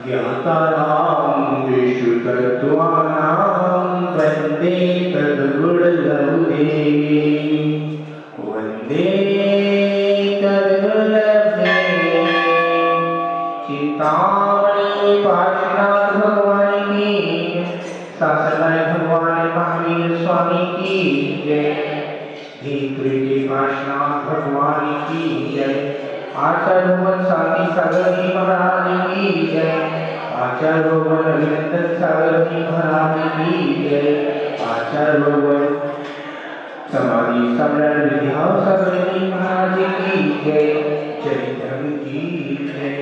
ज्ञातारां विशुतत्वानां वन्दे तद्गुणलब्धे वन्दे तद्गुणलब्धे चिंतामणि पार्श्वनाथ भगवान की शासनाय भगवान महावीर स्वामी की जय। धीतुरी के पार्श्वनाथ भगवान की जय। आचार्य भगवान शांति सागर जी महाराज की जय। आचार्य भगवान अभिनंदन सागर जी महाराज की जय। आचार्य भगवान समाधि सम्राट विद्यासागर जी महाराज की जय। जय धर्म की जय।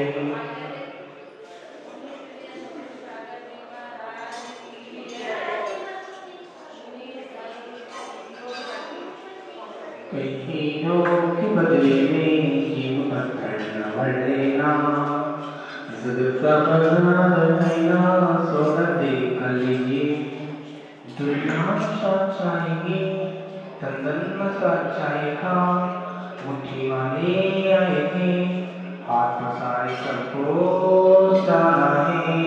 कहीं के बदले में जीव पत्थर न भर लेना, ज़ुल्फ़ा बना सोना देख लीजिए। दुनिया साथ चाहेगी, तंदन साथ चाहेगा। मुट्ठी वाले आए थे, हाथ पसारे सबको जाना है।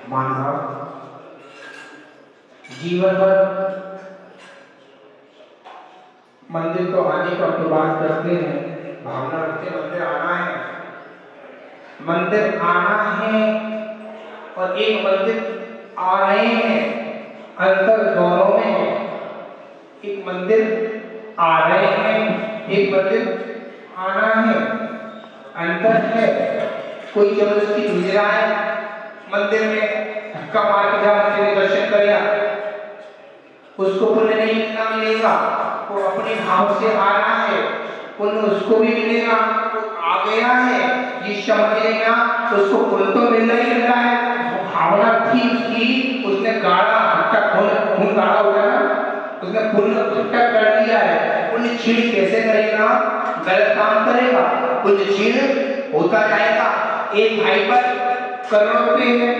मानव जीवन भर मंदिर तो आने का तो बात करते हैं, भावना रखते मंदिर आना है, मंदिर आना है और एक मंदिर आ रहे हैं। अंतर दोनों में है। एक मंदिर आ रहे हैं, एक मंदिर आना है, अंतर है। कोई जबरदस्ती भेज रहा है मंदिर में, धक्का मार के जा मंदिर में दर्शन करेगा, उसको पुण्य नहीं मिलेगा। वो अपने भाव से आ रहा है, पुण्य उसको भी मिलेगा। वो आ गया है, ये समझ लेगा तो उसको पुण्य तो मिल ही मिल रहा है। वो भावना थी उसकी, उसने गाड़ा हट्टा खून गाड़ा हो गया ना, उसने पुण्य इकट्ठा कर दिया है। पुण्य छीण कैसे करेगा? गलत काम करेगा, पुण्य छीण होता जाएगा। एक भाई पर करोड़ों रुपए है,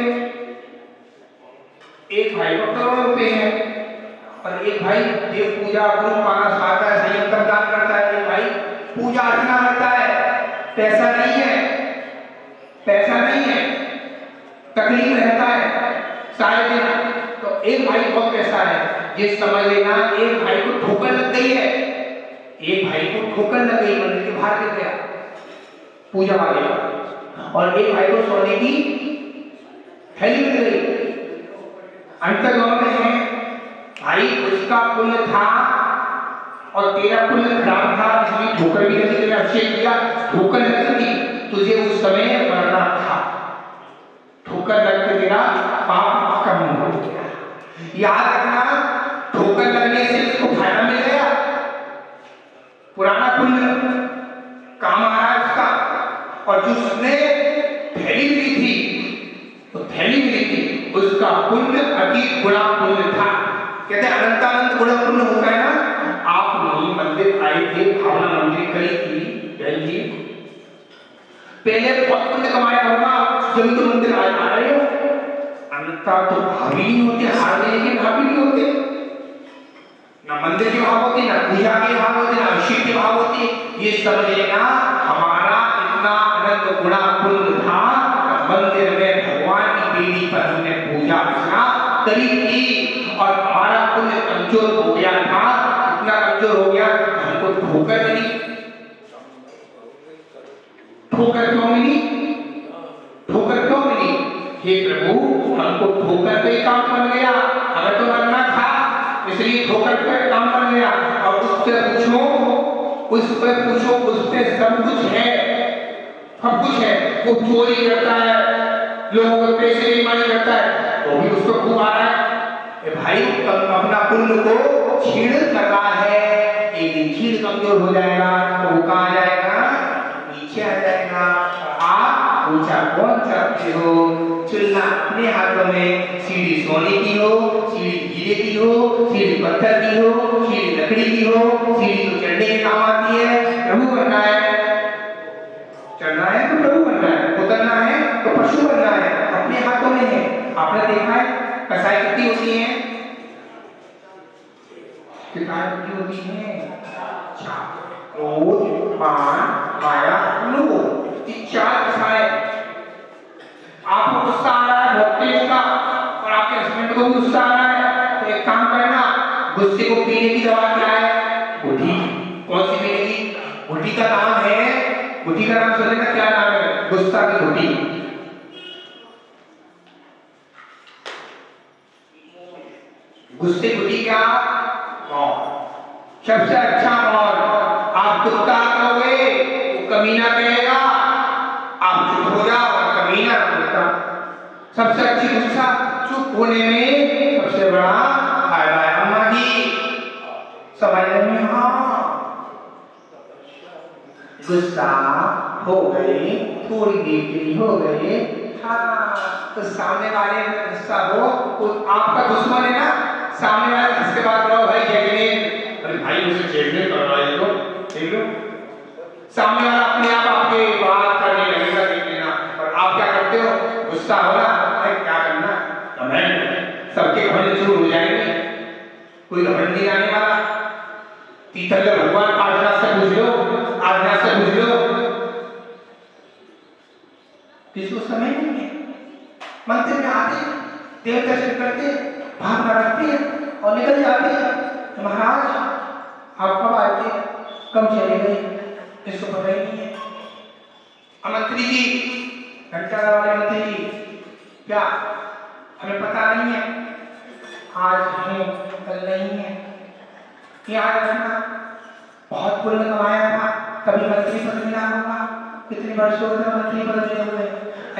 एक भाई पर करोड़ों रुपए है, और एक भाई देव पूजा गुरु पाना खाता है, संयम दान करता है। एक भाई पूजा अर्चना करता है, पैसा नहीं है, पैसा नहीं है, तकलीफ रहता है सारे दिन। तो एक भाई बहुत पैसा है, ये समझ लेना एक भाई को ठोकर लग गई है, एक भाई को ठोकर लग गई, मंदिर के बाहर गिर गया पूजा वाले का, और एक भाई को सोने की थैली मिल गई। अंतर दोनों में है, भाई उसका पुण्य था और तेरा पुण्य खराब था, इसलिए ठोकर भी लगी, तेरा अभिषेक किया, ठोकर लगी थी, तुझे उस समय मरना था। ठोकर लग के तेरा पाप कम हो गया। याद रखना, ठोकर लगने से उसको फायदा मिल गया, पुराना पुण्य काम आ रहा है उसका। और जिसने थैली मिली थी, तो थैली मिली थी, उसका पुण्य अति गुणा पुण्य था। कहते अनंतानंत गुणा पुण्य होता है ना। आप नहीं मंदिर आए थे, भावना मंदिर करी थी बहन जी, पहले बहुत पुण्य कमाया होगा, जब तो मंदिर आ रहे हो। अनंता तो भावी नहीं होते, हारने के भावी नहीं होते, ना मंदिर के भाव होते, ना पूजा के भाव होते, ना अभिषेक के भाव होते। ये समझ लेना, हमारा इतना अनंत गुणा पुण्य था, मंदिर में भगवान की बेदी पर हमने पूजा अर्चना करी थी, और हमारा पुण्य कमजोर हो गया था। इतना कमजोर हो गया, हमको ठोकर मिली। ठोकर क्यों मिली? ठोकर क्यों मिली? हे प्रभु, हमको ठोकर पे काम बन गया, हमें तो मरना था, इसलिए ठोकर पे काम बन गया। और उससे पूछो, उस पे पूछो, उस पे सब कुछ है, सब कुछ है। वो चोरी करता है, लोगों के पैसे बेईमानी करता है, तो भी उसको खूब आ रहा है। भाई अपना पुण्य को छीण कर रहा है, एक दिन छीण कमजोर हो जाएगा तो वो कहाँ जाएगा? नीचे आ जाएगा। आप ऊंचा कौन चाहते हो? चुनना अपने हाथों में, सीढ़ी सोने की हो, सीढ़ी हीरे की हो, सीढ़ी पत्थर की हो, सीढ़ी लकड़ी की हो। सीढ़ी तो चढ़ने के काम आती है, प्रभु बनना है, चढ़ना है तो प्रभु बनना है, उतरना है तो पशु बनना है, अपने हाथों में है। आपने देखा है कसाई कितनी होती है? कितना होती है? क्रोध, मान, माया, लोभ, चार कसाई आपको गुस्सा आ रहा है बहुत तेज का और आपके हस्बैंड को भी गुस्सा आ रहा है, तो एक काम करना, गुस्से को पीने की दवा क्या है? घुटी। कौन सी पीने? घुटी का नाम है, घुटी का नाम सुनने का क्या नाम है? गुस्सा की घुटी। गुस्से घुटी क्या? मौत। सबसे अच्छा मौत। आप कुत्ता कहोगे वो कमीना कहेगा, आप चुप हो जाओ कमीना कुत्ता। सबसे अच्छी गुस्सा चुप होने में सबसे बड़ा फायदा है। अम्मा जी समझ में? हाँ, गुस्सा हो गए, थोड़ी देर के लिए हो गए, हाँ, तो सामने वाले में गुस्सा हो, तो आपका दुश्मन है ना, सामने वाले इसके बाद करो भाई जगने, अरे भाई मुझे जगने करवा ये लो, देख लो, सामने वाला अपने आप आपके बात करने लगेगा, देख लेना। और आप क्या करते हो? गुस्सा हो ना, अरे क्या करना, घमंड, सबके घमंड चूर हो जाएंगे, कोई घमंड नहीं आने वाला। तीर्थंकर भगवान आजनाथ से पूछ लो, आजनाथ से पूछ लो, किसी को समय नहीं है, मंदिर में आते देव दर्शन करते, भावना रखते हैं और निकल जाते हैं। महाराज आप कब आए थे, कब चले गए, इसको पता ही नहीं है। मंत्री जी, घंटा वाले मंत्री जी, क्या हमें पता नहीं है, आज है कल नहीं है, याद रखना बहुत पुण्य कमाया था तभी मंत्री पद मिला होगा, कितने वर्षों तक मंत्री पद मिले हुए,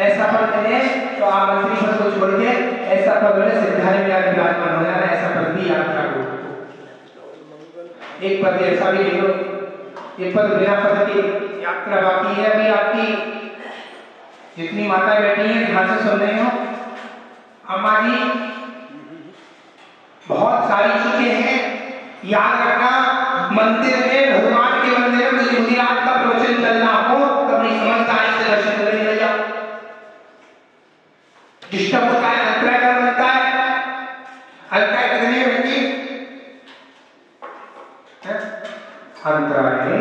ऐसा पद मिले तो आप मंत्री पद को छोड़ के ऐसा पद मिले सिद्धार्थ में आके विराजमान हो जाना, ऐसा पद भी यात्रा को। एक पद ऐसा भी ले लो, ये पद बिना पद की यात्रा बाकी है अभी आपकी। जितनी माताएं बैठी हैं ध्यान से सुन रही हो, अम्मा जी बहुत सारी चीजें हैं, याद रखना। मंदिर में, भगवान के मंदिर में मुझे आज का प्रवचन चलना हो तो अपनी समझदारी से दर्शन करने लग जाओ। डिस्टर्ब होता है, अंतराय कर बनता है, अंतराय करने में अंतराय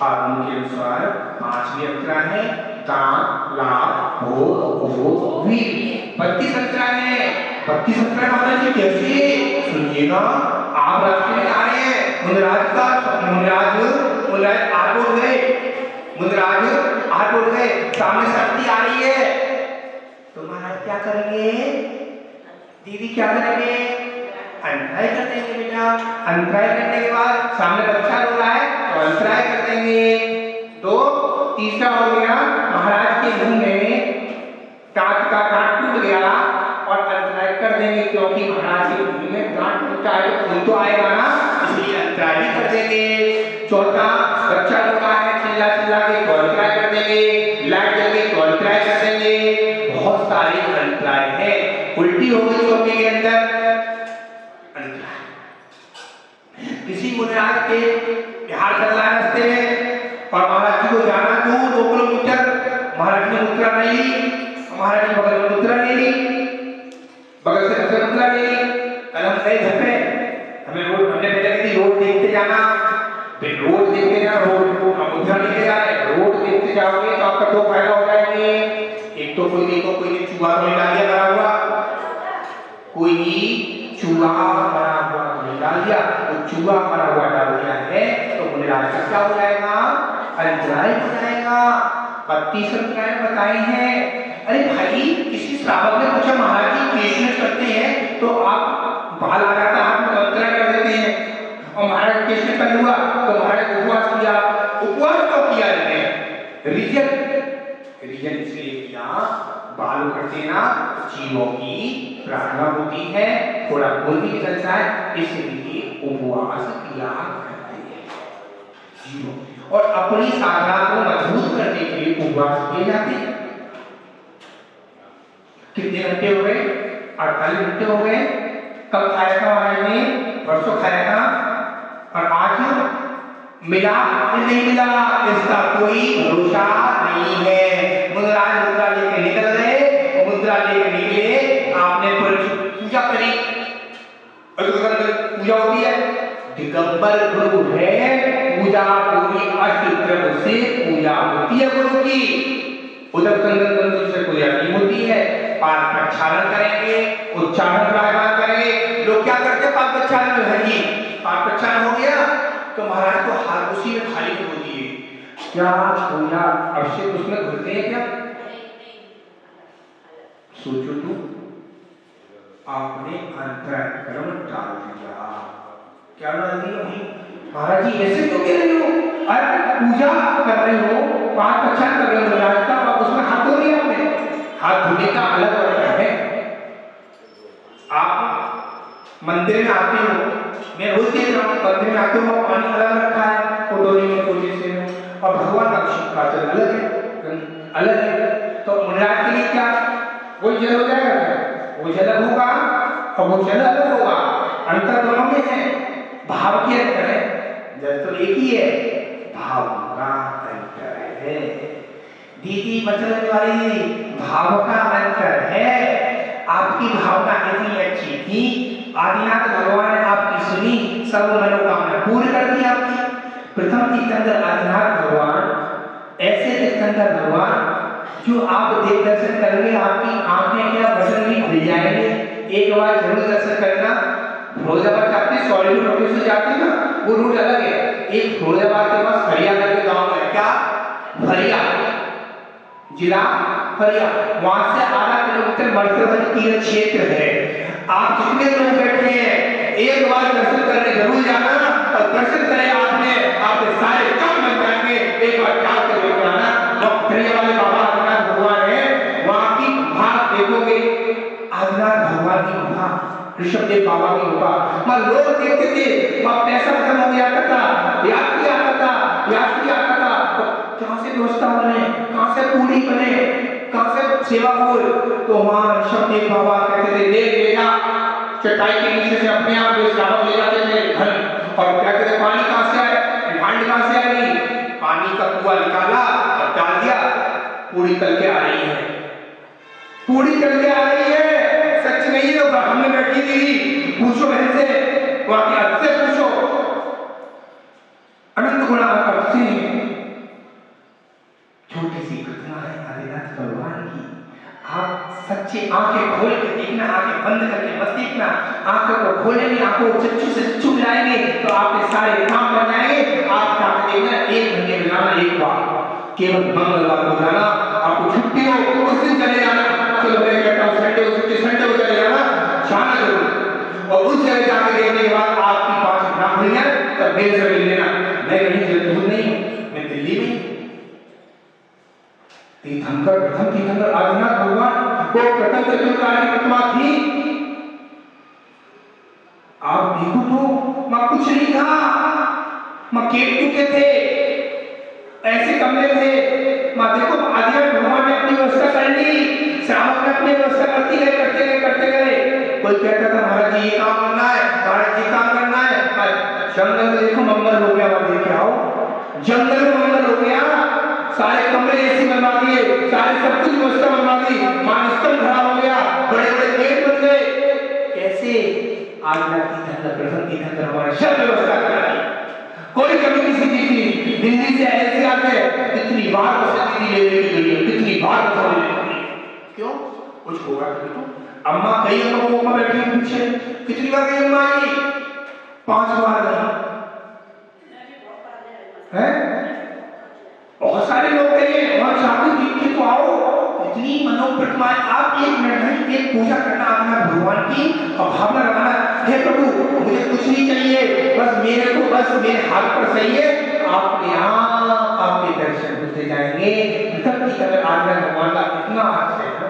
आगम के अनुसार 5 भी अंतराय है, दान, लाभ, भोग, उपभोग, वीर, 32 अंतराय है। 32 अंतराय माता जी कैसे? सुनिएगा, आप रास्ते में आ रहे हैं, मुनिराज आठ उठ गए, मुनिराज आठ उठ गए, सामने शक्ति आ रही है, तो महाराज क्या करेंगे? दीदी क्या करेंगे? अंतराय कर देंगे बेटा। अंतराय करने के बाद सामने बच्चा रो रहा है तो अंतराय कर देंगे। तो तीसरा हो गया, महाराज के मुंह में दांत का गांठ टूट गया और अंतराय कर देंगे, क्योंकि महाराज के मुंह में गांठ टूटा है तो खून तो आएगा ना, इसलिए अंतराय भी कर देंगे। चौथा, बच्चा रो रहा है, चिल्ला चिल्ला के तो अंतराय कर देंगे, लाइट जल गई तो अंतराय कर देंगे। बहुत सारे अंतराय है। उल्टी हो गई चौके के अंदर, किसी मुनिराज के बिहार चल रहा है रास्ते में और महाराज जी को जाना 2 किलोमीटर, महाराज ने मुद्रा नहीं ली, महाराज ने बगल में मुद्रा ले ली, बगल से दूसरा मुद्रा ले ली, कलम गए घर पे, हमें रोड, हमने पहले कही रोड देखते जाना, फिर रोड देखते जाना, रोड को हम मुद्रा लेके जा रहे हैं, रोड देखते जाओगे तो आपका 2 फायदा हो जाएंगे। एक तो कोई देखो, कोई ने चूहा तो निकाल दिया मरा हुआ, कोई चूहा मरा हुआ डाल दिया, तो चूहा मरा हुआ डाल दिया है तो मुनिराज का क्या हो जाएगा? अंतराय हो जाएगा। 32 अंतराय बताए हैं। अरे भाई, किसी श्रावक ने पूछा महाराज जी केशमेश करते हैं तो आप बाल आ जाता हाथ में अंतराय कर देते हैं, और महाराज केशमेश कर हुआ तो महाराज उपवास किया। उपवास क्यों किया? रीजन इसलिए किया, बाल करते ना जीवों की प्रार्थना होती है, थोड़ा खून भी निकलता है, इसलिए उपवास किया करते हैं जीवों, और अपनी साधना को मजबूत करने के लिए उपवास किए जाते हैं। कितने घंटे हो गए? 48 घंटे हो गए। कब खाया था महाराज ने? परसों खाया था, और आज मिला नहीं मिला इसका कोई भरोसा नहीं है। मुद्रा लेके निकल गए, मुद्रा लेके निकले, आपने पूजा करी, पूजा होती है, दिगंबर गुरु है, पूजा पूरी अष्टद्रव्य से पूजा होती है गुरु की, उधर चंदन से पूजा नहीं होती है। पाद प्रक्षालन करेंगे, उच्चारण प्राणायाम करेंगे। लोग क्या करते हैं पाद प्रक्षालन में, भाई पाद प्रक्षालन हो गया तो महाराज को हाथ उसी में खाली कर दिए। क्या पूजा अवश्य उसमें घुलते हैं क्या? सोचो तो, आपने अंतःकरण डाल दिया। क्या डाल दिया भाई? महाराज जी ऐसे क्यों कह रहे हो? अरे पूजा कर रहे हो, पाद प्रक्षालन कर रहे हो महाराज का, और उसमें हाथ धो लिया आपने। हाथ धोने का अलग अर्थ है। आप मंदिर में आते हो, मैं रोज देख रहा हूँ मंदिर में आते हो पानी अलग रखा है कटोरी में कोले से, और भगवान का अभिषेक का जल अलग है, अलग है। तो महाराज के लिए क्या वही जल हो जाएगा क्या? वो जल होगा और वो जल अलग होगा, अंतर दोनों में है। भाव की अंतर है, जल तो एक ही है, भाव का अंतर है। दीदी मतलब वाली भाव का अंतर है। आपकी भावना इतनी अच्छी थी, आदिनाथ भगवान ने आपकी सुनी, सब मनोकामना पूर्ण कर दी आपकी। प्रथम तीर्थंकर आदिनाथ भगवान ऐसे तीर्थंकर भगवान जो आप देख दर्शन करेंगे आपकी आंखें क्या बटन भी खुल जाएंगे। एक बार जरूर दर्शन करना। फिरोजाबाद जाते सॉलिड रोड से जाते ना, वो रूट अलग है। एक फिरोजाबाद के पास फरिया करके गांव है, क्या फरिया जिला फरिया, वहां से आधा किलोमीटर मर्कज तीर्थ क्षेत्र है। आप कितने लोग बैठे हैं, एक बार दर्शन करने जरूर जाना, और दर्शन करें आपने आपके सारे काम बन जाएंगे। एक बार क्या करेंगे आना, फरिया वाले बाबा आदिनाथ भगवान है, वहां की भाग देखोगे, आदिनाथ भगवान की गुफा, ऋषभदेव बाबा की गुफा। वहां लोग देखते थे, वहां पैसा खत्म हो गया था, यात्री आता था, यात्री आता था, कहां से व्यवस्था बने, कहां से पूरी बने, कहां से सेवा हो, तो वहां ऋषभदेव बाबा कहते थे ले लेगा, चटाई के नीचे से अपने आप बेचारा ले जाते थे घर। और क्या कहते पानी कहां से आए, भांड कहां से आई, पानी का कुआं निकाला और डाल दिया, पूरी तल के आ रही है, पूरी तल के आ रही है। सच नहीं है, हमने बैठी थी, पूछो बहन से, वहां के अर्थ से पूछो, अनंत गुणा अर्थ से। छोटी सी घटना है आदिनाथ भगवान की। आप सच्ची आंखें खोल के देखना, आंखें बंद करके मत देखना। आंखों को खोलेंगे, आंखों को चक्षु से चुप लाएंगे तो आपके सारे काम बन जाएंगे। आप क्या देखना, एक महीने में जाना, एक बार केवल मंगलवार को जाना, आपको छुट्टी हो उस दिन चले जाना। चलो मैं कहता हूँ संडे को छुट्टी, संडे को चले जाना, जाना जरूर। और उस जगह जाके देखने के बाद आपकी पांच ना खुल जाए तब मेरे से मिल लेना। मैं कहीं दूर नहीं हूँ, मैं दिल्ली में। तीर्थंकर प्रथम तीर्थंकर आदिनाथ भगवान को प्रथम तीर्थंकर की प्रतिमा थी। आप देखो तो मां कुछ नहीं था, मां केक टूके थे, ऐसे कमरे थे। मां देखो आदिनाथ भगवान ने अपनी व्यवस्था कर ली, श्रावक ने अपनी व्यवस्था करते गए। कोई कहता था महाराज जी ये काम करना है, महाराज जी काम करना है। जंगल में देखो मंगल हो गया, वहां देख के आओ, जंगल में मंगल हो गया, सारे कमरे ऐसे बनवा दिए, सारे सब कुछ व्यवस्था बनवा दी, मानस्तंभ खड़ा हो गया, बड़े बड़े गेट बन गए। कैसे आदिनाथ तीर्थंकर प्रथम तीर्थंकर हमारे सब व्यवस्था करा दी, कोई कमी किसी चीज की। दिल्ली से ऐसे आते हैं, कितनी बार वसती ले लेके गई, कितनी बार वसती ले लेके, क्यों कुछ होगा तो। अम्मा कई अम्मा बैठी है पीछे, कितनी बार गई अम्मा आई, 5 बार गई है। बहुत सारे लोग कहिए वहां शादी दीक्षित तो आओ, इतनी मनोप्रतिमाएं। आप एक मिनट नहीं, एक पूजा करना आदिनाथ भगवान की और भावना लगाना, हे प्रभु मुझे कुछ नहीं चाहिए, बस मेरे को बस मेरे हाथ पर सही है, आपके यहाँ आपके दर्शन होते जाएंगे। प्रथम तीर्थंकर आदिनाथ भगवान का इतना आश्चर्य है।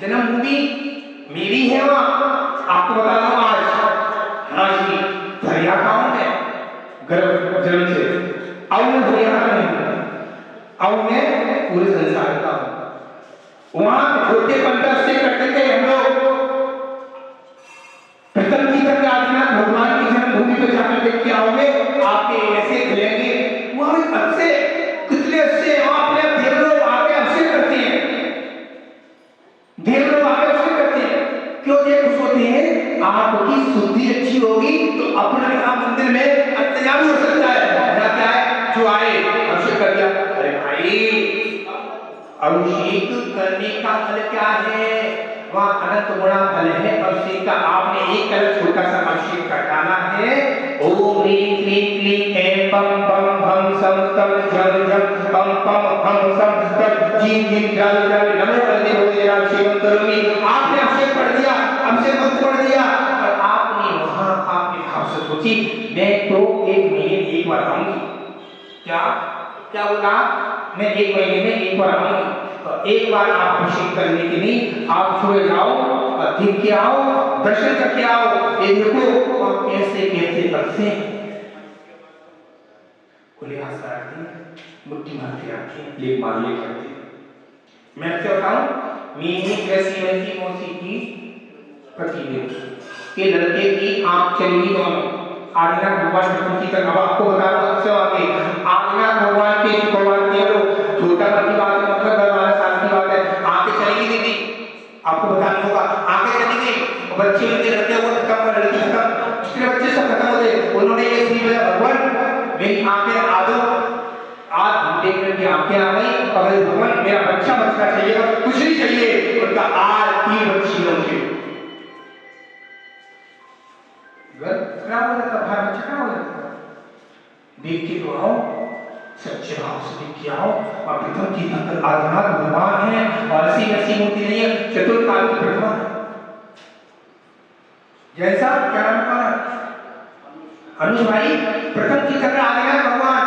जन्मभूमि मेरी है वहां, आपको बता दूं आज हाँ जी फरिया गांव है, गर्भ जन्म से अब मैं फरिया नहीं, अब मैं पूरे संसार का हूं। वहां छोटे पंडा से करते थे हम लोग। प्रथम तीर्थंकर आदिनाथ भगवान की जन्मभूमि पर जाकर देख के आओगे, आपके ऐसे खुलेंगे, वहां अच्छे कितने अच्छे आपने देव लोग आगे अच्छे करते हैं, देव लोग आगे अच्छे करते हैं। क्यों देव खुश होते हैं? आपकी शुद्धि अच्छी होगी तो अपने यहाँ मंदिर में अत्याचार हो सकता है। क्या है जो आए अभिषेक कर दिया, अरे भाई अभिषेक करने का फल क्या है? वहाँ अनंत गुणा फल है अभिषेक का। आपने एक कलश छोटा सा अभिषेक करना है। ओम ह्रीं क्लीं क्लीं ऐं पम पम भम सम तम जम जम पम पम हम सम तम जीं जीं जल जल नमो बलदेव देवाय शिवं करोमि। आपने अभिषेक पढ़ दिया, अभिषेक मंत्र पढ़ दिया और आपने वहाँ आपने भाव से सोची मैं तो एक महीने में एक बार आऊंगी। क्या क्या बोला? मैं एक महीने में एक बार आऊंगी। तो एक बार आप अभिषेक करने के लिए आप सुबह जाओ, देख के आओ, दर्शन करके आओ। ये देखो और कैसे कैसे बरसे खुले हाथ से मुट्ठी मारते आते लेप मार ले करते। मैं आपसे बताऊं मीनी जैसी वैसी मौसी की प्रतिदेव के लड़के की आंख चली दोनों। आदिनाथ भगवान की तरह अब आपको बता रहा हूं आगे आदिनाथ भगवान के भगवान के लोग छोटा बड़ी बात है, मतलब 12 साल की बात है। आंखें चली गई दीदी, आपको बताना होगा। आंखें चली गई, बच्चे उनके लड़के वो खत्म, लड़की खत्म, दूसरे बच्चे सब खत्म हो गए। उन्होंने ये श्री भगवान मेरी आंखें आ दो। आज घंटे में की आंखें आ गई, अगर भगवान मेरा बच्चा बच्चा चाहिए, कुछ नहीं चाहिए, उनका आज 3 बच्ची होंगे। क्या हो जाता भाई, बच्चा क्या हो जाता? देख के तो आओ, सच्चे भाव से देख के आओ। और प्रथम की अंदर आदिनाथ भगवान है और ऐसी मूर्ति नहीं है, चतुर्काल की प्रतिमा है। जैसा क्या नाम का अनुज भाई, प्रथम की तरह आदिनाथ भगवान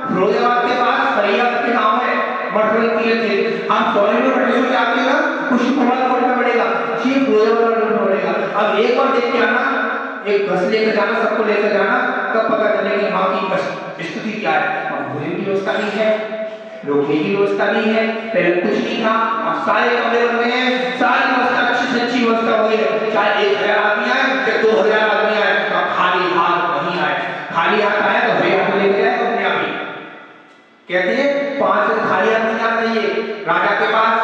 फिरोजाबाद के पास फरीदाबाद के गांव है, मठपति तीर्थ थे। आप सोने में बटेश्वर जाते हैं ना, कुछ कमल कोट में पड़ेगा, ये फिरोजाबाद में पड़ेगा। अब एक बार देख के आना, एक बस लेकर जाना, सबको लेकर जाना, तब पता चलेगी वहां की स्थिति क्या है। वहां भोजन की व्यवस्था नहीं है, रोकने की व्यवस्था नहीं है, पहले कुछ नहीं था, अब सारे कमरे बन गए हैं, सारी व्यवस्था अच्छी से अच्छी व्यवस्था हो गई है। चाहे 1000 आदमी आए चाहे 2000 आदमी आए, तो खाली हाथ नहीं आए। खाली हाथ आए तो वे हाथ लेके जाए अपने आप ही। कहते हैं 5 दिन खाली हाथ नहीं आना चाहिए। राजा के पास,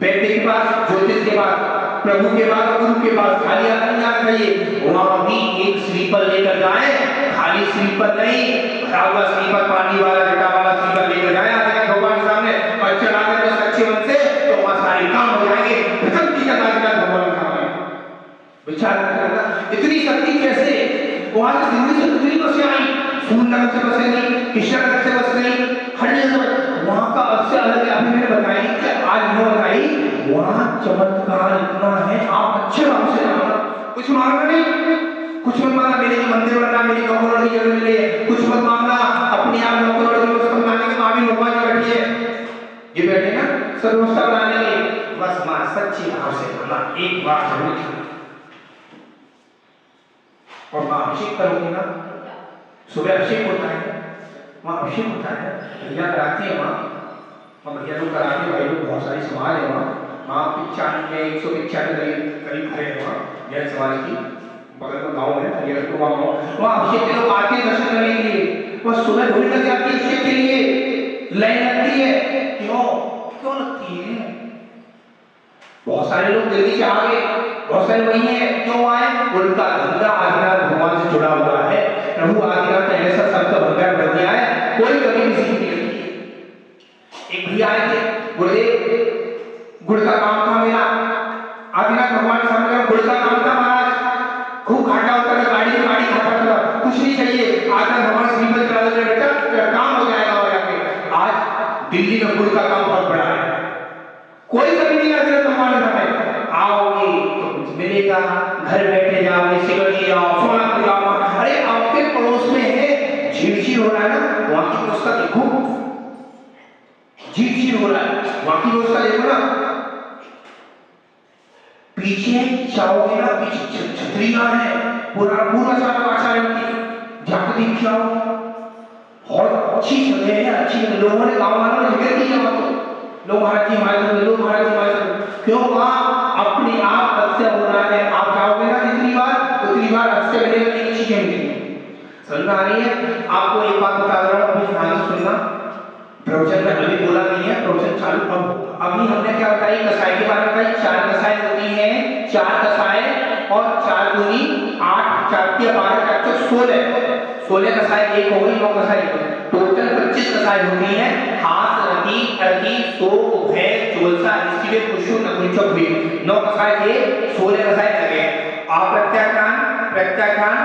वैद्य के पास, ज्योतिष के पास, प्रभु के पास, गुरु के पास खाली हाथ नहीं आना चाहिए। वहां भी एक श्रीफल लेकर जाए, खाली श्रीफल नहीं, भरा हुआ श्रीफल, पानी वाला जटा वाला श्रीफल लेकर जाए आगे भगवान के सामने और चढ़ा दे तो सच्चे मन से, तो वहां सारे काम हो जाएंगे। प्रथम की जगह भगवान के सामने विचार करना इतनी शक्ति कैसे वहां से दिल्ली से दूसरी बसें आई, सूरनगर से बसें नहीं, किशनगढ़ से बस नहीं, हर जगह वहां का सबसे अलग है। अभी मैंने बताई कि आज मैं बताई वहां चमत्कार इतना है, आप अच्छे भाव से जाना। कुछ मांगना नहीं, कुछ मत मांगना मेरे लिए मंदिर बनना, मेरी नौकरी की जरूरत नहीं है, कुछ मत मांगना अपने आप नौकरी की व्यवस्था बनाने के। माँ भी भगवान जी बैठी है, ये बैठे ना सब व्यवस्था बनाने के, बस माँ सच्ची भाव से जाना, एक बार जरूर जाना। और माँ अभिषेक करोगे ना, सुबह अभिषेक होता है, वहाँ अभिषेक होता है, भैया कराते हैं वहाँ, और भैया लोग कराते हैं, भाई लोग बहुत सारी समाज है वहाँ 195 करीब खड़े हैं वहाँ जैन समाज की, बगल में गाँव है भैया लोग वहाँ अभिषेक के लोग आते हैं दर्शन करने के लिए। वह सुबह भूल लग जाती है अभिषेक के लिए, लाइन लगती है। क्यों लगती है? बहुत सारे लोग जल्दी से आ गए, बहुत सारे वही है, क्यों आए? उनका धंधा आदिनाथ भगवान से जुड़ा हुआ है। प्रभु आदिनाथ ने ऐसा सबका भंडार भर दिया है, कोई कमी नहीं की। एक भैया आए थे, गुरुदेव गुड़ का काम था मेरा, आदिनाथ भगवान सामने गुड़ का काम था महाराज, खूब घाटा होता था, गाड़ी खाता था, कुछ नहीं चाहिए, आदिनाथ भगवान श्रीमद चला दो बेटा काम हो जाएगा। और आज दिल्ली में गुड़ का काम बहुत बड़ा है, कोई कमी नहीं आती है। तुम्हारे समय आओगे तो कुछ मिलेगा, घर बैठे जाओगे, सिगड़ी जाओ, सोना जाओ। अरे आपके पड़ोस में है झील हो रहा है ना, वहां की व्यवस्था देखो, झील हो रहा है, वहां की व्यवस्था देखो ना। पीछे जाओगे ना, पीछे छतरियां है, पूरा सारा आचार्य की जाकर देख जाओ, बहुत अच्छी जगह है, अच्छी लोगों ने गाँव वालों ने जगह दी है वहां तो। लोग महाराज जी क्यों? वहां अपने आप अवश्य हो रहा है। आप जाओगे ना जितनी बार अवश्य मिलेगा, नहीं चीजें मिलेंगी। समझ में आ रही है? आपको एक बात बता रहा हूँ, अभी ध्यान से सुनना। प्रवचन में अभी बोला नहीं है, प्रवचन चालू अभी हमने क्या बताई, कसाई के बारे में बताई। 4 कसाई होती हैं, 4 कसाई और 4 दूनी 8, 4 के 12, 4 16 कसाई एक हो गई, 9 कसाई टोटल 25 कसाई होती है। हाथ आरती अरती सो भय चोलसा इसलिए पुष्टु नपुंसक हुई। 9 कसाय थे, 16 कसाय लगे। अप्रत्याख्यान प्रत्याख्यान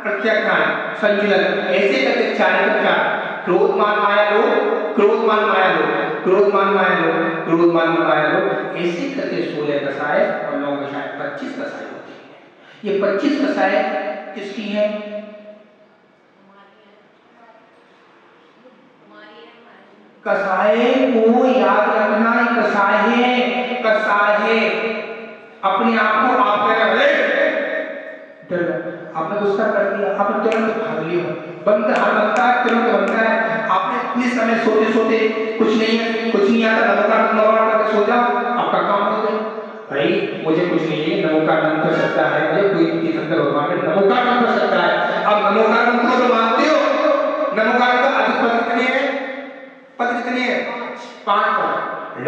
प्रत्याख्यान संजुलन ऐसे करके 4 के 4 क्रोधमान माया लो क्रोधमान माया लो क्रोधमान माया लो क्रोधमान माया लो ऐसे करके 16 कसाय और 9 कसाय 25 कसाय होती है। ये 25 कसाय किसकी है? कसाय को याद रखना, कसाय है कसाय है। अपने आप को आप क्या कर रहे? आपने गुस्सा कर दिया, आपने तुरंत भाग लिया, बंद हर बनता है तुरंत बनता है। आपने इतने समय सोते सोते कुछ नहीं आता, नमोकार करके सो जाओ, आपका काम हो गया। भाई मुझे कुछ नहीं है, नमोकार मंत्र कर सकता है, मुझे कोई तीर्थंकर भगवान ने नमोकार मंत्र कर सकता है। अब नमोकार मंत्र को तो मानते हो, नमोकार का अधिक पद कितने हैं? पद कितने हैं? 5 पद।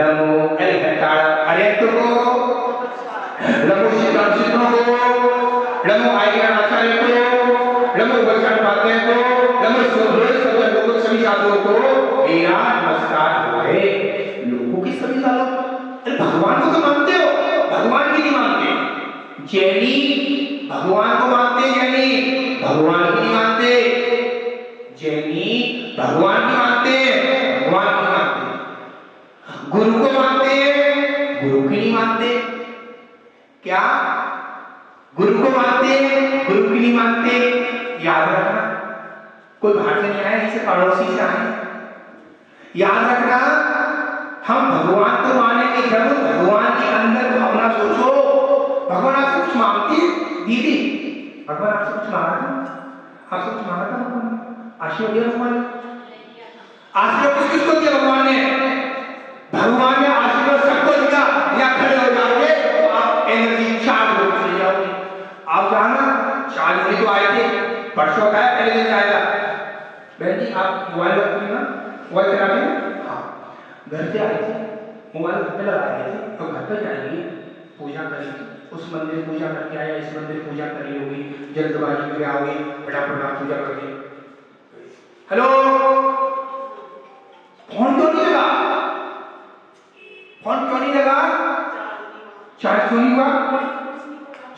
नमो अरे तो नमो सिद्धांतों को, नमो आज्ञा आचार्य को, नमो वचन पाते को, नमो सभी लोगों सभी साधुओं को मेरा नमस्कार है। लोगों की सभी साधु, अरे भगवान को तो मानते हो, भगवान की नहीं मानते। जैनी भगवान को मानते, जैनी भगवान की नहीं मानते। जैनी भगवान की मानते, भगवान की मानते। गुरु को मानते, गुरु की नहीं मानते। क्या गुरु को मानते, गुरु की नहीं मानते? याद रखना, कोई बाहर से नहीं आया, इसे पड़ोसी से आए। याद रखना, हम भगवान को मानेंगे जब भगवान के अंदर भावना सोचो। भगवान आपसे कुछ मांगती है दीदी, भगवान आपसे कुछ मांगा था, आपसे कुछ मांगा था भगवान? आशीर्वाद दिया भगवान ने? आशीर्वाद किसको दिया भगवान ने? भगवान ने आशीर्वाद सबको दिया। या खड़े हो जाओगे तो आप एनर्जी चार्ज हो चली जाओगे। आप जाना चार्ज होने तो आए थे, परसों का है, पहले दिन आएगा। बहन जी आप मोबाइल रखती ना, मोबाइल चलाते हैं? हाँ, घर से आए थे, मोबाइल घर पे लगाए थे, तो घर पे जाएंगे पूजा करेंगे, उस मंदिर पूजा करके आया, इस मंदिर पूजा करी होगी, जल्दबाजी में आओगे, फटाफट पूजा करके। हेलो, फोन क्यों नहीं लगा? फोन क्यों नहीं लगा? चार्ज क्यों नहीं हुआ?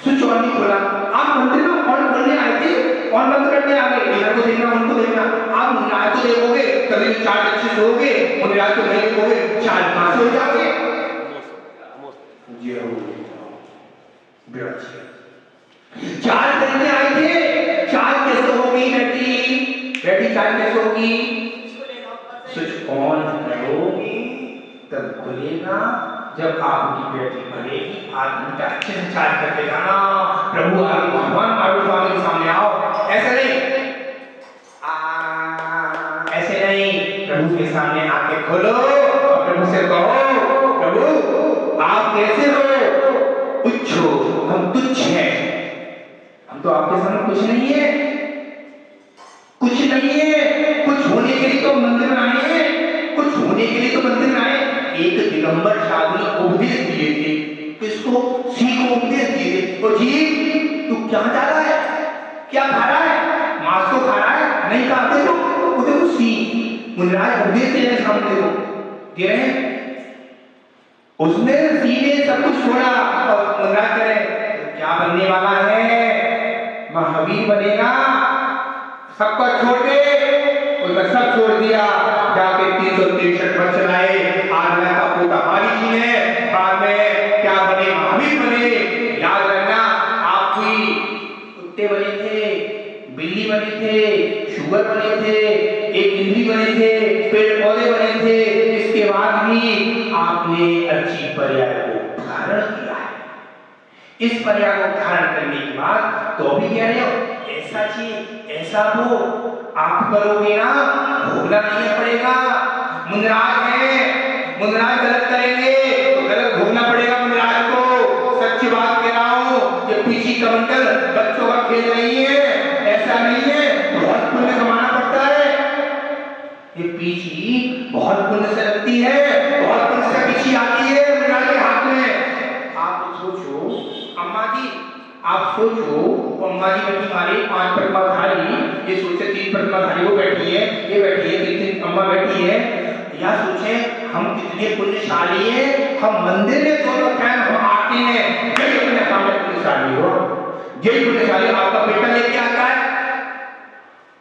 स्विच ऑन नहीं खोला। आप मंदिर में ऑन करने आए थे, ऑन बंद करने आ गए। इधर को देखना, उनको देखना। आप मुनिराज को देखोगे कभी चार्ज अच्छे से होगे, मुनिराज को नहीं देखोगे चार्ज कहां से हो जाओगे? ये हो चार्ज करने आए थे, चार्ज कैसे होगी बेटी? बेटी चार्ज कैसे होगी? स्विच ऑन करोगी तब खुलेगा। जब आपकी बैटरी बढ़ेगी, आप घंटा अच्छे से चार्ज करके जाना। प्रभु आगे भगवान मारो स्वामी के सामने आओ। ऐसे नहीं, ऐसे नहीं, प्रभु के सामने आके खोलो और प्रभु से कहो, प्रभु आप कैसे हो? तुच्छ हो, हम तुच्छ हैं, हम तो आपके सामने कुछ नहीं है, कुछ नहीं है। कुछ होने के लिए तो मंदिर में आए हैं, कुछ होने के लिए तो मंदिर में आए। एक दिगंबर साधु ने उपदेश दिए थे, किसको? सी को उपदेश दिए थे। तो जी तू क्या जा रहा है, क्या खा रहा है? मांस तो खा रहा है? नहीं खाते तो उधर सी मुनिराज उपदेश दे रहे सामने को दे रहे हैं। उसने सी ने सब कुछ छोड़ा और मुनिराज कह रहे क्या बनने वाला है? महावीर बनेगा। सबको छोड़ दे, उसने सब छोड़ दिया, जाके 363 वर्ष चलाए। आज्ञा का पोता मारी जी ने, बाद में क्या बने? महावीर बने। याद रखना, आप भी कुत्ते बने थे, बिल्ली बने थे, शुगर बने थे, एक इंद्री बने थे, पेड़ पौधे बने थे। इसके बाद भी आपने अच्छी पर्याय को धारण किया है। इस पर्याय को धारण करने के बाद तो भी कह रहे हो ऐसा चीज ऐसा हो आप करोगे ना, भोगना नहीं पड़ेगा। मुनिराज है, मुनिराज गलत करेंगे तो गलत भोगना पड़ेगा मुनिराज को। सच्ची बात कह रहा हूँ, ये पीछी कमंडल बच्चों का खेल नहीं है, ऐसा नहीं है। बहुत पुण्य कमाना पड़ता है, ये पीछी बहुत पुण्य से लगती है, बहुत पुण्य से पीछी आती है मुनिराज के हाथ में। आप सोचो अम्मा जी, आप सोचो अम्मा जी बैठी हमारी 5 प्रतिमाधारी, ये सोचे 3 प्रतिमाधारी वो बैठी है, ये बैठी है, 3 अम्मा बैठी है। भैया सोचे हम कितने पुण्यशाली हैं, हम मंदिर में दोनों टाइम हम आते हैं, यही अपने सामने पुण्यशाली हो, यही पुण्यशाली आपका बेटा लेके आता है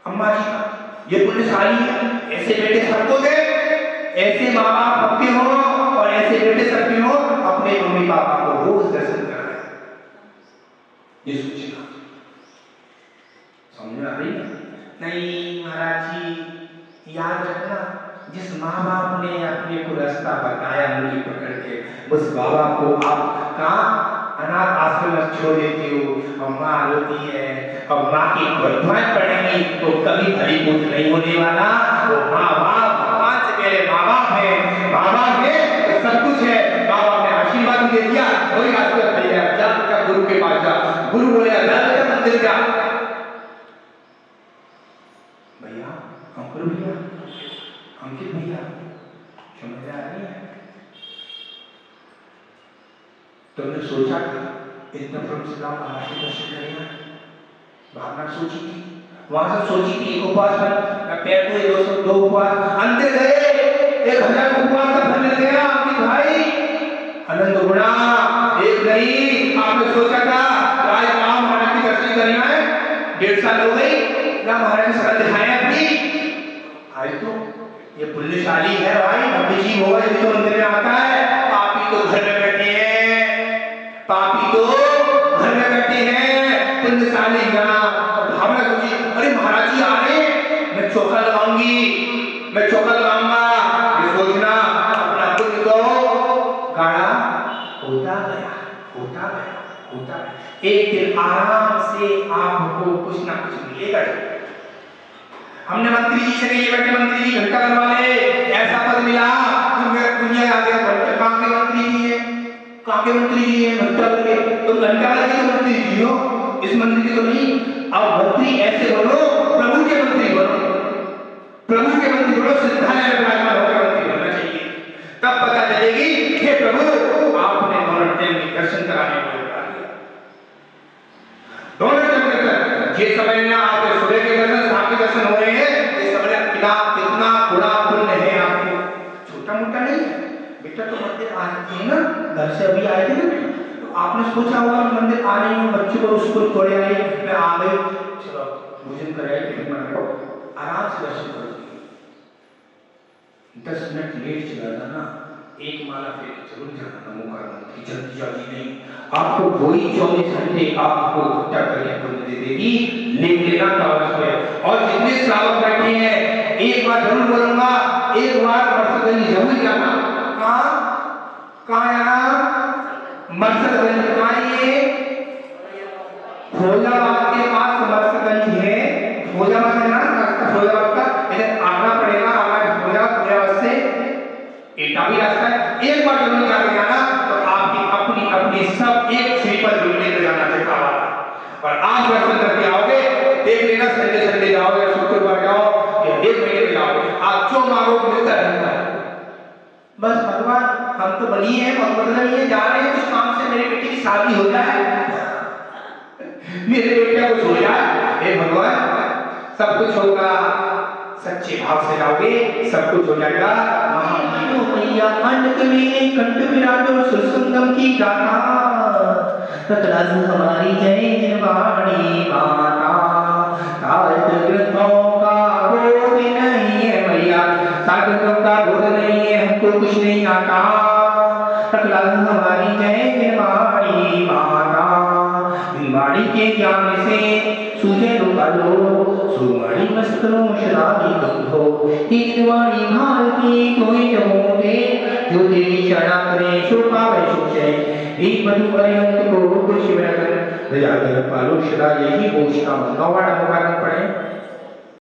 अम्मा जी का, ये पुण्यशाली है। ऐसे बेटे सबको दे, ऐसे माँ बाप सबके हो और ऐसे बेटे सबके हो, अपने मम्मी पापा को रोज दर्शन कराए। ये सोचना समझ में आ रही है? नहीं महाराज जी याद रखना, जिस माँ बाप ने अपने को रास्ता बताया मुझे पकड़ के, उस बाबा को आप कहाँ अनाथ आश्रम में छोड़ देते हो, और माँ रोती है और माँ की दुआएं पड़ेंगी तो कभी भली बुद्ध नहीं होने वाला। तो माँ बाप भगवान से पहले माँ बाप है, माँ बाप है तो सब कुछ है। माँ बाप ने आशीर्वाद दे दिया, वही रास्ते पर जा, जा बेटा गुरु के पास जा, गुरु बोले जा बेटा मंदिर जा। भैया अंकुर भैया अंकित भैया समझ आ रही है? तुमने सोचा था इतना प्रभु महाराज के दर्शन करेगा, भावना सोची थी, वहां से सोची थी एक उपवास मैं पैर को 202 उपवास अंतर गए, 1000 उपवास का फल मिल गया अंकित भाई, अनंत गुणा एक नहीं। आपने सोचा था आज राम महाराज के दर्शन करना है, 1.5 साल हो गई ना महाराज शरण दिखाया अपनी, आज तो ये पुण्यशाली है भाई, नब्बे जी होगा ये तो मंदिर में आता है। पापी तो घर में बैठे हैं, पापी तो घर में बैठे हैं, पुण्यशाली भावना सोची अरे महाराज जी आ रहे, मैं चौका लगाऊंगी, मैं चौका लगाऊंगा, ये सोचना अपना पुण्य तो गाढ़ा होता गया, होता गया, होता गया। एक दिन आराम से आपको कुछ ना कुछ मिलेगा। हमने मंत्री जी से कही बैठे मंत्री जी घंटा बनवा ले, ऐसा पद मिला दुनिया आ गया, कहाँ के मंत्री जी है, कहाँ के मंत्री जी है, घंटा लगे तो घंटा लगे तो मंत्री जी हो, इस मंत्री तो नहीं। अब मंत्री ऐसे बनो, प्रभु के मंत्री बनो, प्रभु के मंत्री बनो, सिद्धालय में विराजमान होकर मंत्री बनना चाहिए, तब पता चलेगी कि प्रभु आपने दोनों टाइम के दर्शन कराने को बता दिया, दोनों टाइम के दर्शन। ये समझना आपके सुबह के दर्शन शाम के दर्शन हो रहे हैं, ये समझना कितना बड़ा पुण्य है आपको, छोटा मोटा नहीं है। बेटा तो मंदिर आ रहे थे ना, घर से अभी आए थे ना, तो आपने सोचा होगा मंदिर आ रही हूँ, बच्चों को स्कूल छोड़े आई, मैं आ गई, चलो भोजन कराए, टिफिन बनाओ, आराम से दर्शन करो। 10 मिनट लेट चला जाना, एक माला फेर जरूर जाना, नमो मंत्री जल्दी जल्दी नहीं, आपको वही 24 घंटे आपको इकट्ठा करके पुण्य दे देगी, ले लेना कागज में। और जितने श्रावक बैठे हैं एक बार जरूर बोलूंगा, एक बार मरसदगंज जरूर जाना। कहाँ जाना? मरसदगंज। कहाँ ये? फौजाबाद के पास मरसदगंज है, फौजाबाद है ना, फौजाबाद का इधर आना पड़ेगा, आना फौजाबाद से एटा भी रास्ता है। एक बार जरूर जाके जाना, तो आपकी अपनी अपनी सब एक स्लीपर जरूर लेकर जाना चक्का वाला, और आप दर्शन करके आओगे, देख लेना संडे संडे जाओगे, शुक्रवार जाओ, या 1 महीने में जाओगे, आप जो मांगो मिलता रहता है। बस भगवान हम तो बनी है, मतलब ये जा रहे हैं कुछ काम से, मेरे बेटे की शादी हो जाए, मेरे बेटे को हो जाए, हे भगवान सब कुछ होगा, सच्चे भाव से जाओगे सब कुछ हो जाएगा। मैया अंत में कंठ विराजो सुसुंदम की गाथा, रतलाज हमारी जय जनवाणी माता, सात ग्रंथों का बोध नहीं है मैया, सात ग्रंथों का बोध नहीं है, हमको कुछ नहीं आता, रतलाज हमारी जय जनवाणी माता, वाणी के ज्ञान से सूझे लोकालो, सुवाणी मस्तनो शराबी गंधो, तीन वाणी भारती कोई जमो दे, जो तेरी शरणा करे सो पावे सुचे, एक मधु पर्यंत को कुछ शिवरकर दया कर पालो शरा, यही घोषणा 9वां नंबर पढ़े।